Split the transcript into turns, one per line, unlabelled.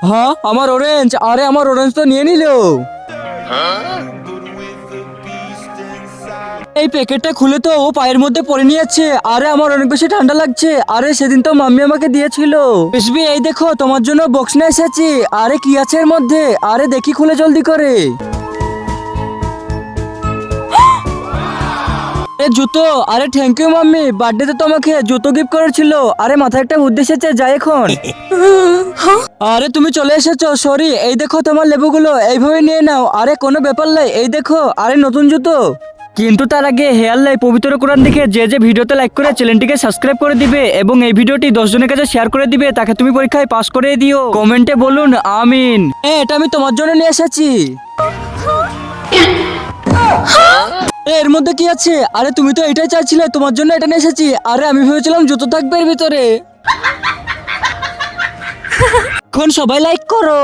হ্যাঁ আমার অরেঞ্জ, আরে আমার অরেঞ্জ তো নিয়ে নিল। এই প্যাকেটটা খুলে তো ও পায়ের মধ্যে পরে নিয়েছে। আরে আমার অনেক বেশি ঠান্ডা লাগছে। আরে সেদিন তো মাম্মি আমাকে দিয়েছিল। বেশবি এই দেখো তোমার জন্য বক্স নিয়ে এসেছি। আরে কি আছে এর মধ্যে? আরে দেখি খুলে জলদি করে। এ জুতো। আরে থ্যাংক ইউ মাম্মি, বার্থডেতে তোমাকে জুতো গিফট করেছিল। আরে মাথায় একটা বুদ্ধি এসেছে, যাই এখন। আরে তুমি চলে এসেছো, সরি। এই দেখো তোমার লেবুগুলো, এইভাবে নিয়ে নাও। আরে কোনো ব্যাপার নাই, এই দেখো। আরে নতুন জুতো। কিন্তু তার আগে হেয়ার লাই পবিত্র কোরআন দেখে যে ভিডিওতে লাইক করে চ্যানেলটিকে সাবস্ক্রাইব করে দিবে এবং এই ভিডিওটি 10 জনের কাছে শেয়ার করে দিবে, তাকে তুমি পরীক্ষায় পাস করে দিও। কমেন্টে বলুন আমিন। এটা আমি তোমার জন্য নিয়ে এসেছি। এর মধ্যে কি আছে? আরে তুমি তো এটাই চাইছিলে, তোমার জন্য এটা নিয়ে এসেছি। আরে আমি ভেবেছিলাম জুতো থাকবে এর ভিতরে। এখন সবাই লাইক করো।